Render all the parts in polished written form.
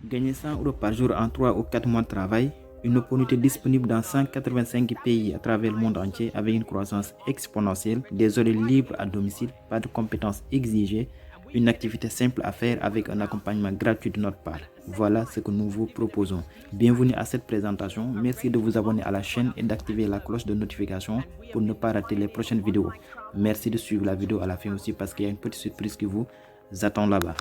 Gagner 100 € par jour en 3 ou 4 mois de travail, une opportunité disponible dans 185 pays à travers le monde entier avec une croissance exponentielle, des horaires libres à domicile, pas de compétences exigées, une activité simple à faire avec un accompagnement gratuit de notre part. Voilà ce que nous vous proposons. Bienvenue à cette présentation. Merci de vous abonner à la chaîne et d'activer la cloche de notification pour ne pas rater les prochaines vidéos. Merci de suivre la vidéo à la fin aussi parce qu'il y a une petite surprise qui vous attend là-bas.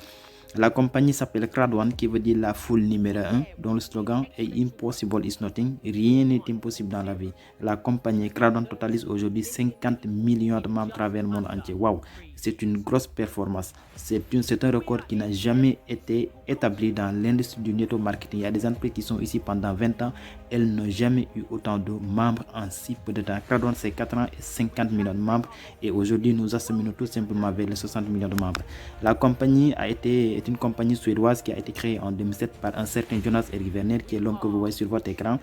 La compagnie s'appelle Crowd1 qui veut dire la foule numéro 1 dont le slogan est Impossible is nothing, rien n'est impossible dans la vie. La compagnie Crowd1 totalise aujourd'hui 50 millions de membres à travers le monde entier. Waouh, c'est une grosse performance. C'est un record qui n'a jamais été établi dans l'industrie du network marketing. Il y a des entreprises qui sont ici pendant 20 ans, elles n'ont jamais eu autant de membres en si peu de temps. Crowd1 c'est 4 ans et 50 millions de membres et aujourd'hui nous assemblons tout simplement vers les 60 millions de membres. La compagnie est une compagnie suédoise qui a été créée en 2007 par un certain Jonas Erik Werner qui est l'homme que vous voyez sur votre écran.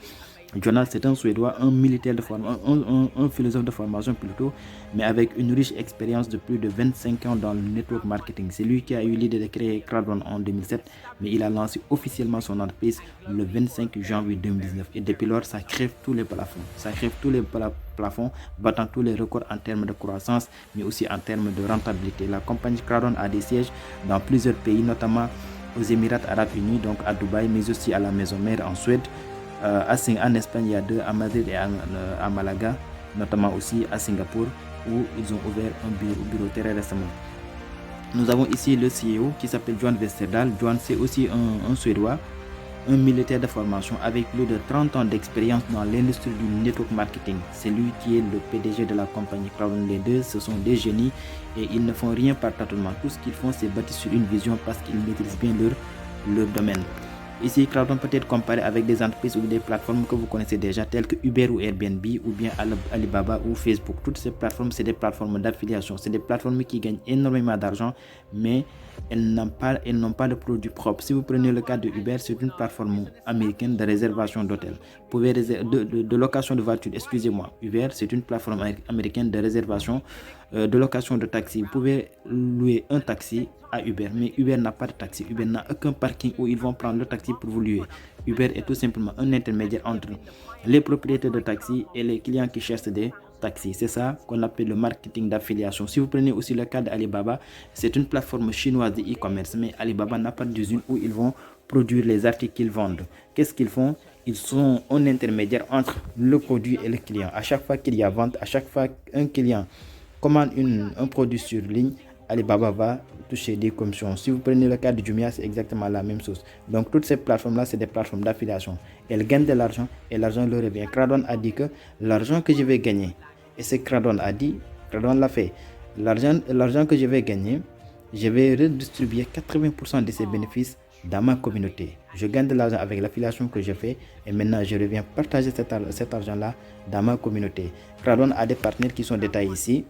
Jonas, c'est un Suédois, un militaire de formation, un philosophe de formation plutôt, mais avec une riche expérience de plus de 25 ans dans le network marketing. C'est lui qui a eu l'idée de créer Crowd1 en 2007, mais il a lancé officiellement son entreprise le 25 janvier 2019. Et depuis lors, ça crève tous les plafonds. Ça crève tous les plafonds, battant tous les records en termes de croissance, mais aussi en termes de rentabilité. La compagnie Crowd1 a des sièges dans plusieurs pays, notamment aux Émirats Arabes Unis, donc à Dubaï, mais aussi à la maison mère en Suède. En Espagne, il y a 2, à Madrid et à Malaga, notamment aussi à Singapour, où ils ont ouvert un bureau très récemment. Nous avons ici le CEO qui s'appelle Johan Westerdahl. Johan, c'est aussi un Suédois, un militaire de formation avec plus de 30 ans d'expérience dans l'industrie du network marketing. C'est lui qui est le PDG de la compagnie Crowd1. Les deux, ce sont des génies et ils ne font rien par tâtonnement. Tout ce qu'ils font, c'est bâti sur une vision parce qu'ils maîtrisent bien leur domaine. Ici, Crowd1 peut être comparé avec des entreprises ou des plateformes que vous connaissez déjà, telles que Uber ou Airbnb, ou bien Alibaba ou Facebook. Toutes ces plateformes, c'est des plateformes d'affiliation. C'est des plateformes qui gagnent énormément d'argent, mais elles n'ont pas de produits propres. Si vous prenez le cas de Uber, c'est une plateforme américaine de réservation d'hôtels. De location de voitures, excusez-moi. Uber, c'est une plateforme américaine de réservation, de location de taxi. Vous pouvez louer un taxi à Uber, mais Uber n'a pas de taxi. Uber n'a aucun parking où ils vont prendre le taxi pour vous louer. Uber est tout simplement un intermédiaire entre les propriétaires de taxi et les clients qui cherchent des taxis. C'est ça qu'on appelle le marketing d'affiliation. Si vous prenez aussi le cas d'Alibaba, c'est une plateforme chinoise de e-commerce, mais Alibaba n'a pas d'usine où ils vont produire les articles qu'ils vendent. Qu'est-ce qu'ils font? Ils sont un intermédiaire entre le produit et le client. À chaque fois qu'il y a vente, à chaque fois qu'un client commande un produit sur ligne, Alibaba va toucher des commissions. Si vous prenez le cas de Jumia, c'est exactement la même chose. Donc toutes ces plateformes-là, c'est des plateformes d'affiliation. Elles gagnent de l'argent et l'argent leur revient. Crowd1 a dit que l'argent que je vais gagner, et c'est Crowd1 a dit, Crowd1 l'a fait, l'argent que je vais gagner, je vais redistribuer 80% de ces bénéfices dans ma communauté. Je gagne de l'argent avec l'affiliation que je fais et maintenant je reviens partager cet argent-là dans ma communauté. Crowd1 a des partenaires qui sont détaillés ici.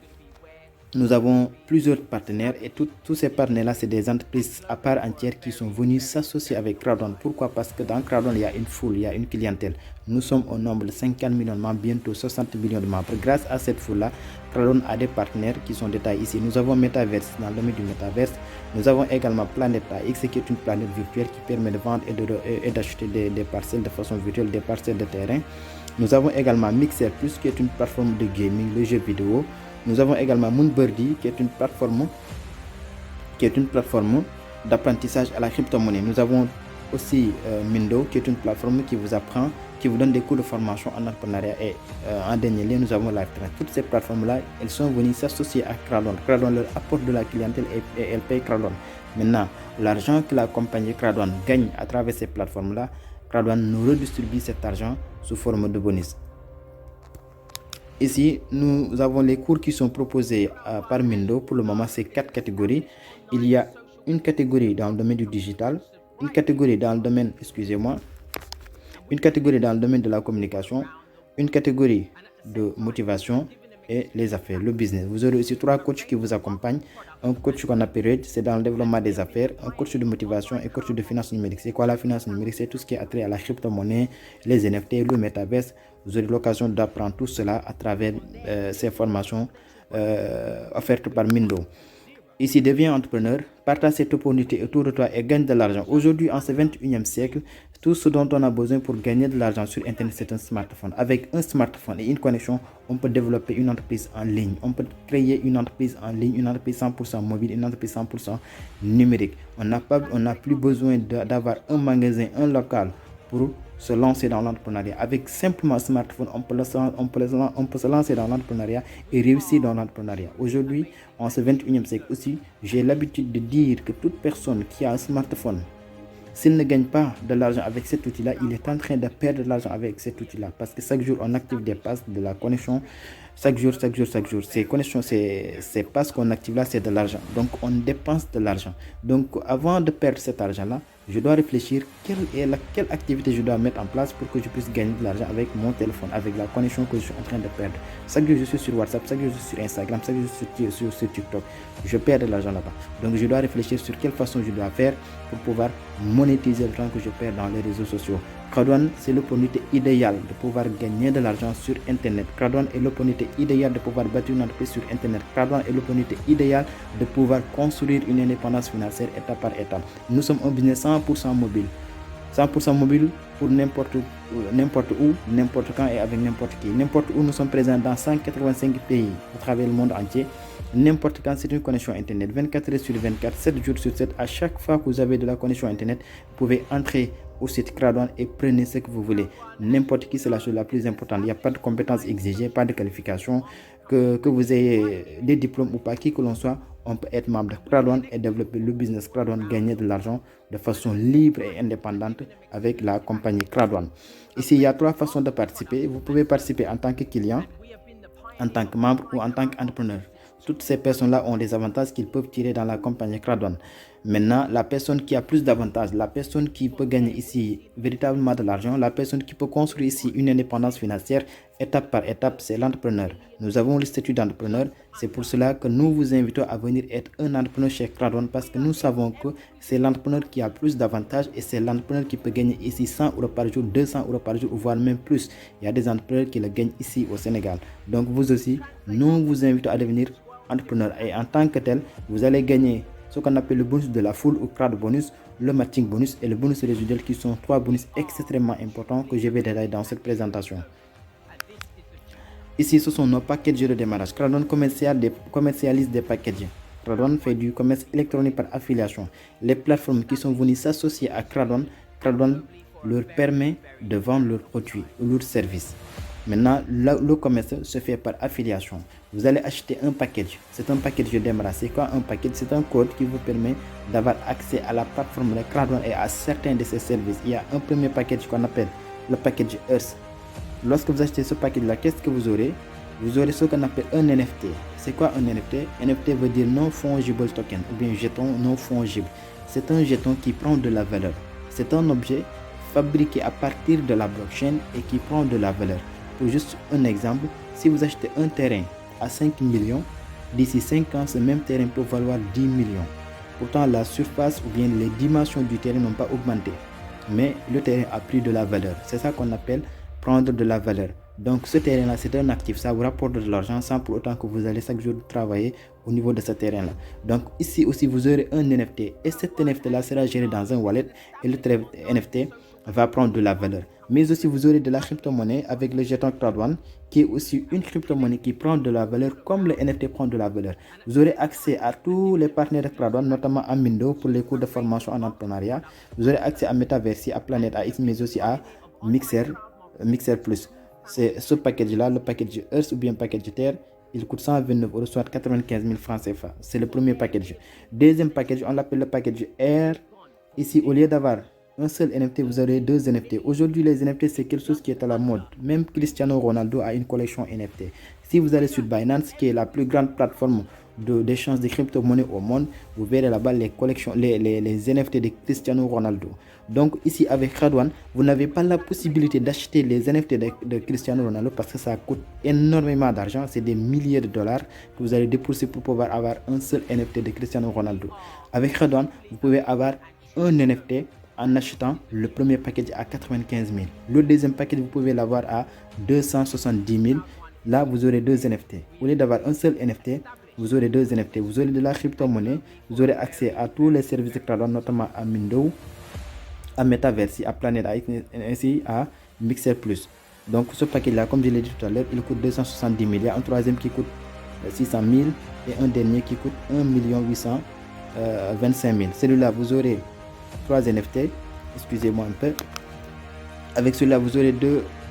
Nous avons plusieurs partenaires et tous ces partenaires-là, c'est des entreprises à part entière qui sont venus s'associer avec Crowd1. Pourquoi? Parce que dans Crowd1, il y a une foule, il y a une clientèle. Nous sommes au nombre de 50 millions de membres, bientôt 60 millions de membres. Grâce à cette foule-là, Crowd1 a des partenaires qui sont détaillés ici. Nous avons Metaverse dans le domaine du Metaverse. Nous avons également Planète AX qui est une planète virtuelle qui permet de vendre et d'acheter des parcelles de façon virtuelle, des parcelles de terrain. Nous avons également Mixer Plus qui est une plateforme de gaming, de jeux vidéo. Nous avons également Moonbirdie qui est une plateforme d'apprentissage à la crypto-monnaie. Nous avons aussi Mindo qui est une plateforme qui vous donne des cours de formation en entrepreneuriat et en dernier lieu nous avons LiveTrain. Toutes ces plateformes-là, elles sont venues s'associer à Crowd1. Crowd1 leur apporte de la clientèle et elles payent Crowd1. Maintenant, l'argent que la compagnie Crowd1 gagne à travers ces plateformes-là, Crowd1 nous redistribue cet argent sous forme de bonus. Ici, nous avons les cours qui sont proposés par Mindo. Pour le moment, c'est 4 catégories. Il y a une catégorie dans le domaine du digital, une catégorie dans le domaine, une catégorie dans le domaine de la communication, une catégorie de motivation et les affaires, le business. Vous aurez aussi 3 coachs qui vous accompagnent. Un coach qu'on appelle Red, c'est dans le développement des affaires, un coach de motivation et un coach de finance numérique. C'est quoi la finance numérique? C'est tout ce qui est attrait à la crypto-monnaie, les NFT, le metaverse. Vous aurez l'occasion d'apprendre tout cela à travers ces formations offertes par Mindo. Ici, deviens entrepreneur, partage cette opportunité autour de toi et gagne de l'argent. Aujourd'hui, en ce 21e siècle, tout ce dont on a besoin pour gagner de l'argent sur Internet, c'est un smartphone. Avec un smartphone et une connexion, on peut développer une entreprise en ligne. On peut créer une entreprise en ligne, une entreprise 100% mobile, une entreprise 100% numérique. On n'a plus besoin d'avoir un magasin, un local pour se lancer dans l'entrepreneuriat. Avec simplement un smartphone, on peut se lancer dans l'entrepreneuriat et réussir dans l'entrepreneuriat. Aujourd'hui, en ce 21e siècle aussi, j'ai l'habitude de dire que toute personne qui a un smartphone, s'il ne gagne pas de l'argent avec cet outil-là, il est en train de perdre de l'argent avec cet outil-là. Parce que chaque jour, on active des passes, de la connexion. Chaque jour. Ces connexions, ces passes qu'on active là, c'est de l'argent. Donc, on dépense de l'argent. Donc, avant de perdre cet argent-là, je dois réfléchir quelle activité je dois mettre en place pour que je puisse gagner de l'argent avec mon téléphone, avec la connexion que je suis en train de perdre. Chaque jour, je suis sur WhatsApp, chaque jour, je suis sur Instagram, chaque jour, je suis sur TikTok. Je perds de l'argent là-bas. Donc, je dois réfléchir sur quelle façon je dois faire pour pouvoir monétiser le temps que je perds dans les réseaux sociaux. Crowdone, c'est l'opportunité idéale de pouvoir gagner de l'argent sur Internet. Crowdone est l'opportunité idéale de pouvoir bâtir une entreprise sur Internet. Crowdone est l'opportunité idéale de pouvoir construire une indépendance financière étape par étape. Nous sommes un business 100% mobile. 100% mobile pour n'importe où, n'importe quand et avec n'importe qui. N'importe où, nous sommes présents dans 185 pays à travers le monde entier. N'importe quand, c'est une connexion Internet. 24 heures sur 24, 7 jours sur 7. À chaque fois que vous avez de la connexion Internet, vous pouvez entrer au site Crowdone et prenez ce que vous voulez. N'importe qui, c'est la chose la plus importante. Il n'y a pas de compétences exigées, pas de qualifications. Que vous ayez des diplômes ou pas, qui que l'on soit, on peut être membre de Crowdone et développer le business Crowdone, gagner de l'argent de façon libre et indépendante avec la compagnie Crowdone. Ici, il y a 3 façons de participer. Vous pouvez participer en tant que client, en tant que membre ou en tant qu'entrepreneur. Toutes ces personnes-là ont des avantages qu'ils peuvent tirer dans la compagnie Crowdone. Maintenant, la personne qui a plus d'avantages, la personne qui peut gagner ici véritablement de l'argent, la personne qui peut construire ici une indépendance financière étape par étape, c'est l'entrepreneur. Nous avons le statut d'entrepreneur. C'est pour cela que nous vous invitons à venir être un entrepreneur chez Crowdone parce que nous savons que c'est l'entrepreneur qui a plus d'avantages et c'est l'entrepreneur qui peut gagner ici 100 € par jour, 200 € par jour, voire même plus. Il y a des entrepreneurs qui le gagnent ici au Sénégal. Donc vous aussi, nous vous invitons à devenir entrepreneur et en tant que tel, vous allez gagner ce qu'on appelle le bonus de la foule ou crowd bonus, le matching bonus et le bonus résiduel qui sont 3 bonus extrêmement importants que je vais détailler dans cette présentation. Ici, ce sont nos packages de démarrage. Crowdone commercialise des packages. Crowdone fait du commerce électronique par affiliation. Les plateformes qui sont venues s'associer à Crowdone leur permet de vendre leurs produits ou leurs services. Maintenant, le commerce se fait par affiliation. Vous allez acheter un package. C'est un package de démarrage. C'est quoi un package? C'est un code qui vous permet d'avoir accès à la plateforme de Crowdone et à certains de ses services. Il y a un premier package qu'on appelle le package Earth. Lorsque vous achetez ce package-là, qu'est-ce que vous aurez? Vous aurez ce qu'on appelle un NFT. C'est quoi un NFT? NFT veut dire non fungible token ou bien jeton non fungible. C'est un jeton qui prend de la valeur. C'est un objet fabriqué à partir de la blockchain et qui prend de la valeur. Pour juste un exemple, si vous achetez un terrain à 5 millions, d'ici 5 ans, ce même terrain peut valoir 10 millions. Pourtant, la surface ou bien les dimensions du terrain n'ont pas augmenté. Mais le terrain a pris de la valeur. C'est ça qu'on appelle prendre de la valeur. Donc ce terrain-là, c'est un actif. Ça vous rapporte de l'argent sans pour autant que vous allez chaque jour travailler au niveau de ce terrain-là. Donc ici aussi, vous aurez un NFT. Et cet NFT-là sera géré dans un wallet. Et le NFT va prendre de la valeur. Mais aussi, vous aurez de la crypto-monnaie avec le jeton Crowdone, qui est aussi une crypto-monnaie qui prend de la valeur comme le NFT prend de la valeur. Vous aurez accès à tous les partenaires de Crowdone, notamment à Mindo pour les cours de formation en entrepreneuriat. Vous aurez accès à Metaverse, à Planète AX, mais aussi à Mixer Plus. C'est ce package-là, le package Earth ou bien package Terre. Il coûte 129 €, soit 95 000 francs CFA. C'est le premier package. Deuxième package, on l'appelle le package Air. Ici, au lieu d'avoir un seul NFT, vous aurez 2 NFT. Aujourd'hui, les NFT, c'est quelque chose qui est à la mode. Même Cristiano Ronaldo a une collection NFT. Si vous allez sur Binance, qui est la plus grande plateforme d'échange de crypto-monnaies au monde, vous verrez là-bas les collections, les NFT de Cristiano Ronaldo. Donc ici, avec Crowdone, vous n'avez pas la possibilité d'acheter les NFT de Cristiano Ronaldo parce que ça coûte énormément d'argent. C'est des milliers de dollars que vous allez débourser pour pouvoir avoir un seul NFT de Cristiano Ronaldo. Avec Crowdone, vous pouvez avoir un NFT en achetant le premier package à 95 000. Le deuxième package, vous pouvez l'avoir à 270 000. Là, vous aurez 2 NFT. Au lieu d'avoir un seul NFT, vous aurez 2 NFT, vous aurez de la crypto-monnaie, vous aurez accès à tous les services de CrowdOne, notamment à Mindo, à Metaverse, à Planet, ainsi à Mixer Plus. Donc ce paquet-là, comme je l'ai dit tout à l'heure, il coûte 270 000. Il y a un troisième qui coûte 600 000 et un dernier qui coûte 1 825 000. Celui-là, vous aurez 3 NFT. Excusez-moi un peu. Avec celui-là, vous aurez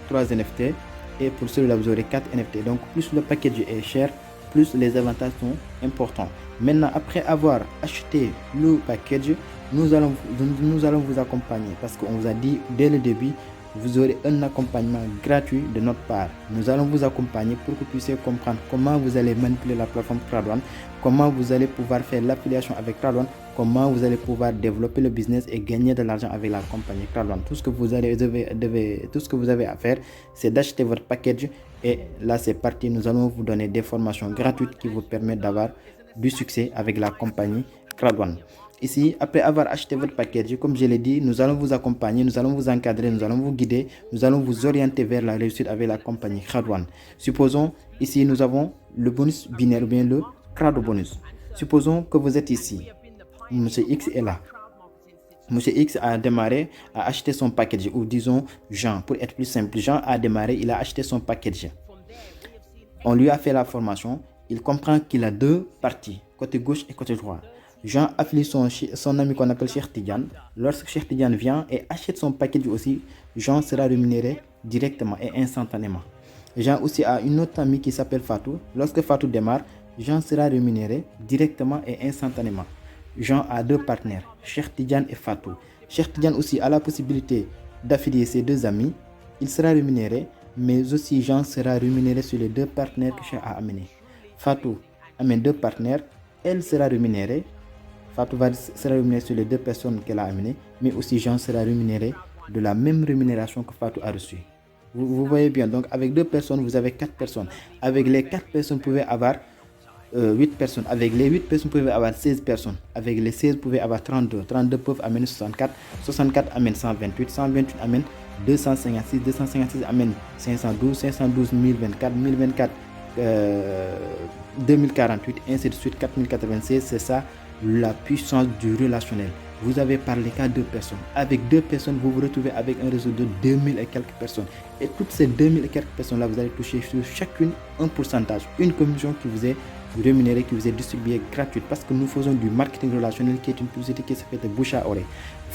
3 NFT. Et pour celui-là, vous aurez 4 NFT. Donc plus le package est cher, plus les avantages sont importants. Maintenant, après avoir acheté le package, nous allons vous accompagner parce qu'on vous a dit dès le début, vous aurez un accompagnement gratuit de notre part. Nous allons vous accompagner pour que vous puissiez comprendre comment vous allez manipuler la plateforme CrowdOne, comment vous allez pouvoir faire l'affiliation avec CrowdOne, comment vous allez pouvoir développer le business et gagner de l'argent avec la compagnie CrowdOne. Tout ce que vous avez à faire, c'est d'acheter votre package et là c'est parti. Nous allons vous donner des formations gratuites qui vous permettent d'avoir du succès avec la compagnie CrowdOne. Ici, après avoir acheté votre package, comme je l'ai dit, nous allons vous accompagner, nous allons vous encadrer, nous allons vous guider, nous allons vous orienter vers la réussite avec la compagnie CrowdOne. Supposons, ici, nous avons le bonus binaire ou bien le Crowd bonus. Supposons que vous êtes ici. Monsieur X est là. Monsieur X a démarré, a acheté son package, ou disons Jean, pour être plus simple. Jean a démarré, il a acheté son package. On lui a fait la formation, il comprend qu'il a 2 parties, côté gauche et côté droit. Jean affilie son ami qu'on appelle Cheikh Tidiane. Lorsque Cheikh Tidiane vient et achète son package aussi, Jean sera rémunéré directement et instantanément. Jean aussi a une autre amie qui s'appelle Fatou. Lorsque Fatou démarre, Jean sera rémunéré directement et instantanément. Jean a 2 partenaires, Cheikh Tidiane et Fatou. Cheikh Tidiane aussi a la possibilité d'affilier ses 2 amis. Il sera rémunéré, mais aussi Jean sera rémunéré sur les 2 partenaires que Cheikh a amenés. Fatou amène 2 partenaires, elle sera rémunérée. Fatou sera rémunérée sur les 2 personnes qu'elle a amenées, mais aussi Jean sera rémunéré de la même rémunération que Fatou a reçue. Vous voyez bien, donc avec 2 personnes, vous avez 4 personnes. Avec les 4 personnes, vous pouvez avoir 8 personnes. Avec les 8 personnes, vous pouvez avoir 16 personnes. Avec les 16, vous pouvez avoir 32. 32 peuvent amener 64. 64 amène 128. 128 amène 256. 256 amène 512. 512, 1024. 1024, 2048. Ainsi de suite, 4096. C'est ça la puissance du relationnel. Vous avez parlé qu'à 2 personnes. Avec 2 personnes, vous vous retrouvez avec un réseau de 2000 et quelques personnes. Et toutes ces 2000 et quelques personnes-là, vous allez toucher sur chacune un pourcentage, une commission qui vous est rémunérée, qui vous est distribuée gratuite. Parce que nous faisons du marketing relationnel qui est une publicité qui se fait de bouche à oreille.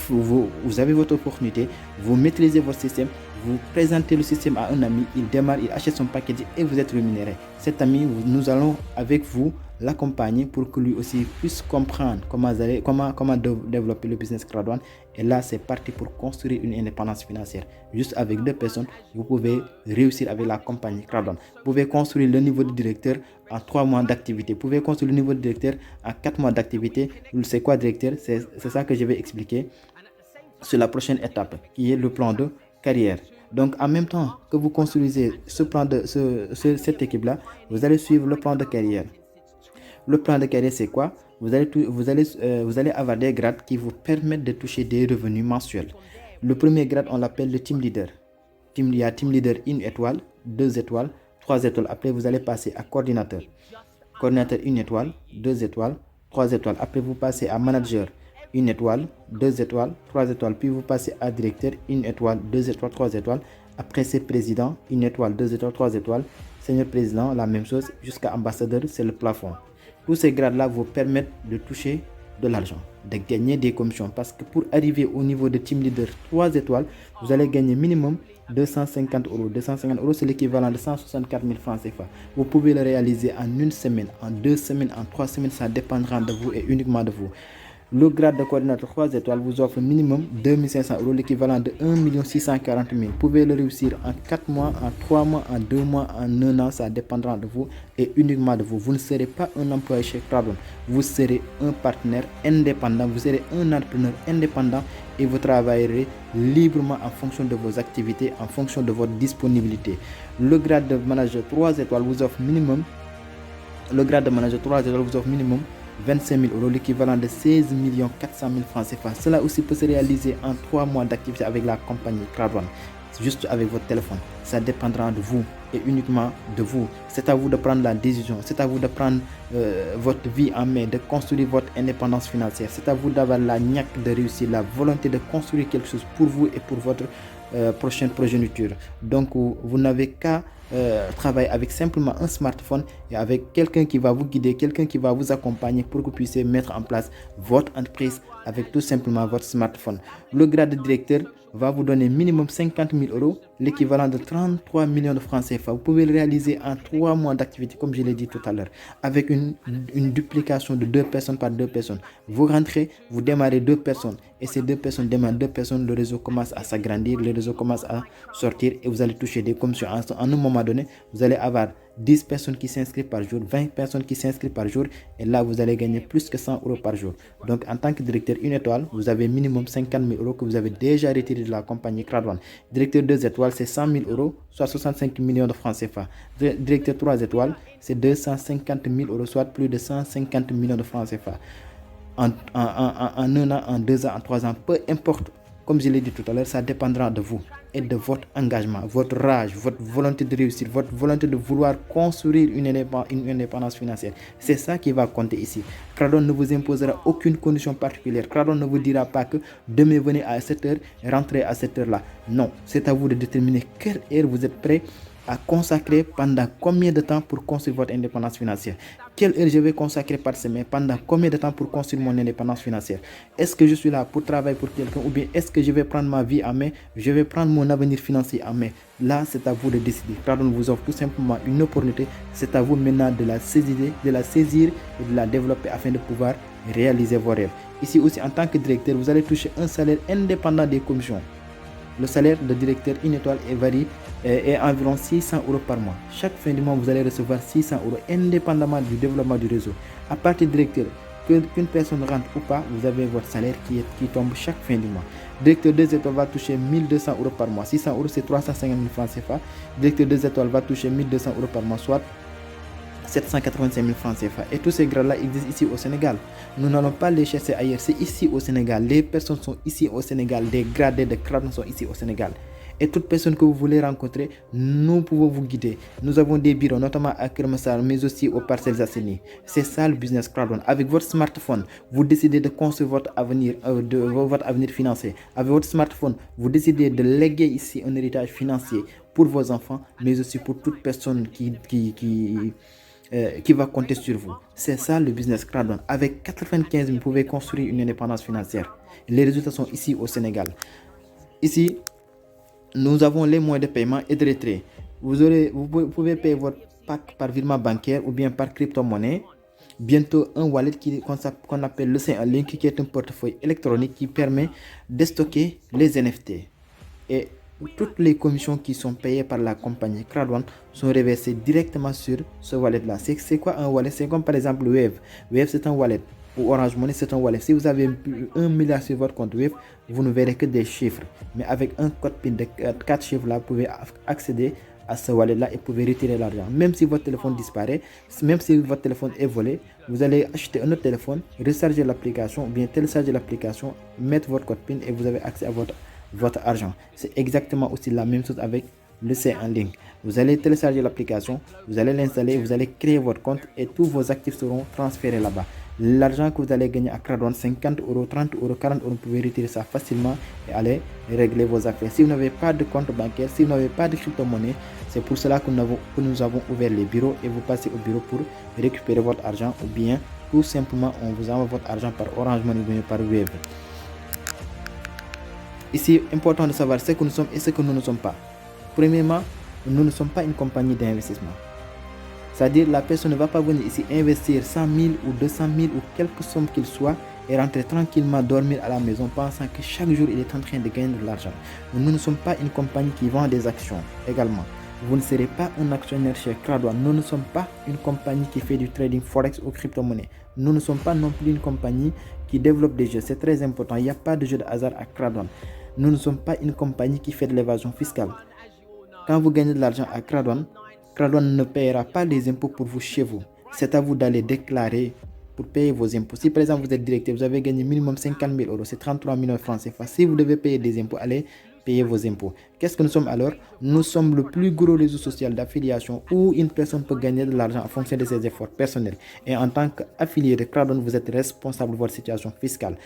Vous avez votre opportunité, vous maîtrisez votre système, vous présentez le système à un ami, il démarre, il achète son package et vous êtes rémunéré. Cet ami, nous allons avec vous l'accompagner pour que lui aussi puisse comprendre comment développer le business CrowdOne. Et là, c'est parti pour construire une indépendance financière. Juste avec 2 personnes, vous pouvez réussir avec la compagnie CrowdOne. Vous pouvez construire le niveau de directeur en 3 mois d'activité. Vous pouvez construire le niveau de directeur en 4 mois d'activité. C'est quoi directeur? C'est ça que je vais expliquer sur la prochaine étape, qui est le plan de carrière. Donc, en même temps que vous construisez cette équipe-là, vous allez suivre le plan de carrière. Le plan de carrière, c'est quoi? Vous allez avoir des grades qui vous permettent de toucher des revenus mensuels. Le premier grade, on l'appelle le team leader. Il y a team leader 1 étoile, 2 étoiles, 3 étoiles. Après, vous allez passer à coordinateur. Coordinateur 1 étoile, 2 étoiles, 3 étoiles. Après, vous passez à manager 1 étoile, 2 étoiles, 3 étoiles. Puis vous passez à directeur 1 étoile, 2 étoiles, 3 étoiles. Après, c'est président 1 étoile, 2 étoiles, 3 étoiles. Senior président, la même chose. Jusqu'à ambassadeur, c'est le plafond. Tous ces grades-là vous permettent de toucher de l'argent, de gagner des commissions. Parce que pour arriver au niveau de team leader 3 étoiles, vous allez gagner minimum 250 euros. 250 euros, c'est l'équivalent de 164 000 francs CFA. Vous pouvez le réaliser en 1 semaine, en 2 semaines, en 3 semaines. Ça dépendra de vous et uniquement de vous. Le grade de coordinateur 3 étoiles vous offre minimum 2500 euros, l'équivalent de 1 640 000. Vous pouvez le réussir en 4 mois, en 3 mois, en 2 mois, en 1 an. Ça dépendra de vous et uniquement de vous. Vous ne serez pas un employé chez CrowdOne. Vous serez un partenaire indépendant. Vous serez un entrepreneur indépendant et vous travaillerez librement en fonction de vos activités, en fonction de votre disponibilité. Le grade de manager 3 étoiles vous offre minimum 25 000 euros, l'équivalent de 16 400 000 francs CFA. Cela aussi peut se réaliser en 3 mois d'activité avec la compagnie CrowdOne. juste avec votre téléphone. Ça dépendra de vous et uniquement de vous. C'est à vous de prendre la décision. C'est à vous de prendre votre vie en main, de construire votre indépendance financière. C'est à vous d'avoir la niaque de réussir, la volonté de construire quelque chose pour vous et pour votre prochaine progéniture. Donc, vous n'avez qu'à travailler avec simplement un smartphone et avec quelqu'un qui va vous guider, quelqu'un qui va vous accompagner pour que vous puissiez mettre en place votre entreprise avec tout simplement votre smartphone. Le grade de directeur va vous donner minimum 50 000 euros, l'équivalent de 33 millions de francs CFA. Vous pouvez le réaliser en 3 mois d'activité, comme je l'ai dit tout à l'heure, avec une duplication de 2 personnes par 2 personnes. Vous rentrez, vous démarrez 2 personnes, et ces 2 personnes démarrent 2 personnes, le réseau commence à s'agrandir, le réseau commence à sortir, et vous allez toucher des commissions. En un moment donné, vous allez avoir 10 personnes qui s'inscrivent par jour, 20 personnes qui s'inscrivent par jour, et là vous allez gagner plus que 100 euros par jour. Donc en tant que directeur 1 étoile, vous avez minimum 50 000 euros que vous avez déjà retiré de la compagnie Crad1. Directeur 2 étoiles, c'est 100 000 euros, soit 65 millions de francs CFA. Directeur 3 étoiles, c'est 250 000 euros, soit plus de 150 millions de francs CFA. En 1 an, en 2 ans, en 3 ans, peu importe. Comme je l'ai dit tout à l'heure, ça dépendra de vous et de votre engagement, votre rage, votre volonté de réussir, votre volonté de vouloir construire une indépendance financière. C'est ça qui va compter ici. Crad1 ne vous imposera aucune condition particulière. Crad1 ne vous dira pas que demain venez à 7h et rentrez à cette heure-là. Non, c'est à vous de déterminer quelle heure vous êtes prêt à consacrer pendant combien de temps pour construire votre indépendance financière. Quelle heure je vais consacrer par semaine, pendant combien de temps pour construire mon indépendance financière. Est-ce que je suis là pour travailler pour quelqu'un ou bien est-ce que je vais prendre ma vie en main, je vais prendre mon avenir financier en main. Là, c'est à vous de décider. Crad1 vous offre tout simplement une opportunité. C'est à vous maintenant de la saisir et de la développer afin de pouvoir réaliser vos rêves. Ici aussi, en tant que directeur, vous allez toucher un salaire indépendant des commissions. Le salaire de directeur 1 étoile est environ 600 euros par mois. Chaque fin du mois, vous allez recevoir 600 euros indépendamment du développement du réseau. À partir de directeur, qu'une personne rentre ou pas, vous avez votre salaire qui tombe chaque fin du mois. Directeur 2 étoiles va toucher 1200 euros par mois. 600 euros, c'est 350 000 francs CFA. Directeur 2 étoiles va toucher 1200 euros par mois, soit 785 000 francs CFA. Et tous ces grades-là existent ici au Sénégal. Nous n'allons pas les chercher ailleurs. C'est ici au Sénégal. Les personnes sont ici au Sénégal. Les gradés de Crad1 sont ici au Sénégal. Et toute personne que vous voulez rencontrer, nous pouvons vous guider. Nous avons des bureaux, notamment à Kermassar, mais aussi aux Parcelles Assainies. C'est ça le business Crad1. Avec votre smartphone, vous décidez de construire votre avenir financier. Avec votre smartphone, vous décidez de léguer ici un héritage financier pour vos enfants, mais aussi pour toute personne qui va compter sur vous. C'est ça le business Crad1. Avec 95 000, vous pouvez construire une indépendance financière. Les résultats sont ici au Sénégal. Ici, nous avons les moyens de paiement et de retrait. Vous pouvez payer votre pack par virement bancaire ou bien par crypto-monnaie. Bientôt, un wallet qu'on appelle le C1Link, qui est un portefeuille électronique qui permet de stocker les NFT. Et toutes les commissions qui sont payées par la compagnie Crad1 sont reversées directement sur ce wallet-là. C'est quoi un wallet? C'est comme par exemple Wave. Wave, c'est un wallet. Ou Orange Money, c'est un wallet. Si vous avez 1 milliard sur votre compte Wave, vous ne verrez que des chiffres. Mais avec un code PIN de 4 chiffres là, vous pouvez accéder à ce wallet là et vous pouvez retirer l'argent. Même si votre téléphone disparaît, même si votre téléphone est volé, vous allez acheter un autre téléphone, recharger l'application, ou bien télécharger l'application, mettre votre code PIN et vous avez accès à votre argent. C'est exactement aussi la même chose avec le C1Link. Vous allez télécharger l'application, vous allez l'installer, vous allez créer votre compte et tous vos actifs seront transférés là-bas. L'argent que vous allez gagner à Crad1, 50 euros, 30 euros, 40 euros, vous pouvez retirer ça facilement et aller régler vos affaires. Si vous n'avez pas de compte bancaire, si vous n'avez pas de crypto-monnaie, c'est pour cela que nous avons ouvert les bureaux et vous passez au bureau pour récupérer votre argent ou bien tout simplement on vous envoie votre argent par Orange Money ou bien par Wave. Ici, important de savoir ce que nous sommes et ce que nous ne sommes pas. Premièrement, nous ne sommes pas une compagnie d'investissement. C'est-à-dire la personne ne va pas venir ici investir 100 000 ou 200 000 ou quelque somme qu'il soit et rentrer tranquillement dormir à la maison pensant que chaque jour il est en train de gagner de l'argent. Nous ne sommes pas une compagnie qui vend des actions également. Vous ne serez pas un actionnaire chez Crad1. Nous ne sommes pas une compagnie qui fait du trading forex ou crypto-monnaie. Nous ne sommes pas non plus une compagnie qui développe des jeux. C'est très important. Il n'y a pas de jeu de hasard à Crad1. Nous ne sommes pas une compagnie qui fait de l'évasion fiscale. Quand vous gagnez de l'argent à Crad1, Crad1 ne paiera pas les impôts pour vous chez vous. C'est à vous d'aller déclarer pour payer vos impôts. Si par exemple vous êtes directeur, vous avez gagné minimum 50 000 euros, c'est 33 millions de francs CFA. Si vous devez payer des impôts, allez payer vos impôts. Qu'est-ce que nous sommes alors? Nous sommes le plus gros réseau social d'affiliation où une personne peut gagner de l'argent en fonction de ses efforts personnels. Et en tant qu'affilié de Crowdon, vous êtes responsable de votre situation fiscale.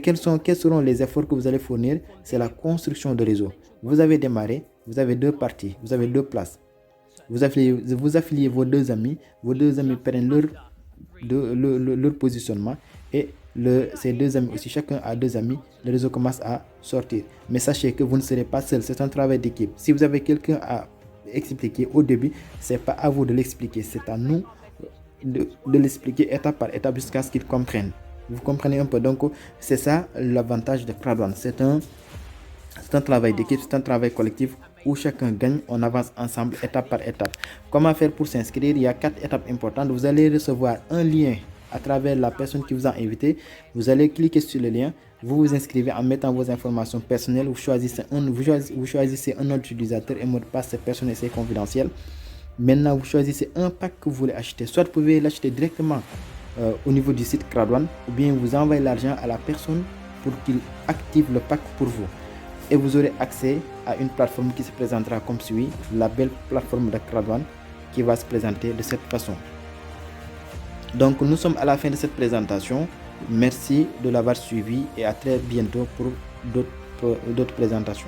Quels seront les efforts que vous allez fournir? C'est la construction de réseau. Vous avez démarré, vous avez 2 parties, vous avez 2 places. Vous affiliez vos 2 amis prennent leur positionnement et ces 2 amis aussi, chacun a 2 amis, le réseau commence à sortir. Mais sachez que vous ne serez pas seul, c'est un travail d'équipe. Si vous avez quelqu'un à expliquer au début, c'est pas à vous de l'expliquer, c'est à nous de l'expliquer étape par étape jusqu'à ce qu'ils comprennent. Vous comprenez un peu? Donc c'est ça l'avantage de Crowdon. C'est un travail d'équipe, c'est un travail collectif où chacun gagne, on avance ensemble étape par étape. Comment faire pour s'inscrire? Il y a 4 étapes importantes. Vous allez recevoir un lien à travers la personne qui vous a invité. Vous allez cliquer sur le lien, vous vous inscrivez en mettant vos informations personnelles, vous choisissez un autre utilisateur et mot de passe, c'est personnel, c'est confidentiel. Maintenant, vous choisissez un pack que vous voulez acheter. Soit vous pouvez l'acheter directement au niveau du site Crowdon, ou bien vous envoyez l'argent à la personne pour qu'il active le pack pour vous. Et vous aurez accès à une plateforme qui se présentera comme suit, la belle plateforme de Crowdon qui va se présenter de cette façon. Donc nous sommes à la fin de cette présentation. Merci de l'avoir suivi et à très bientôt pour d'autres présentations.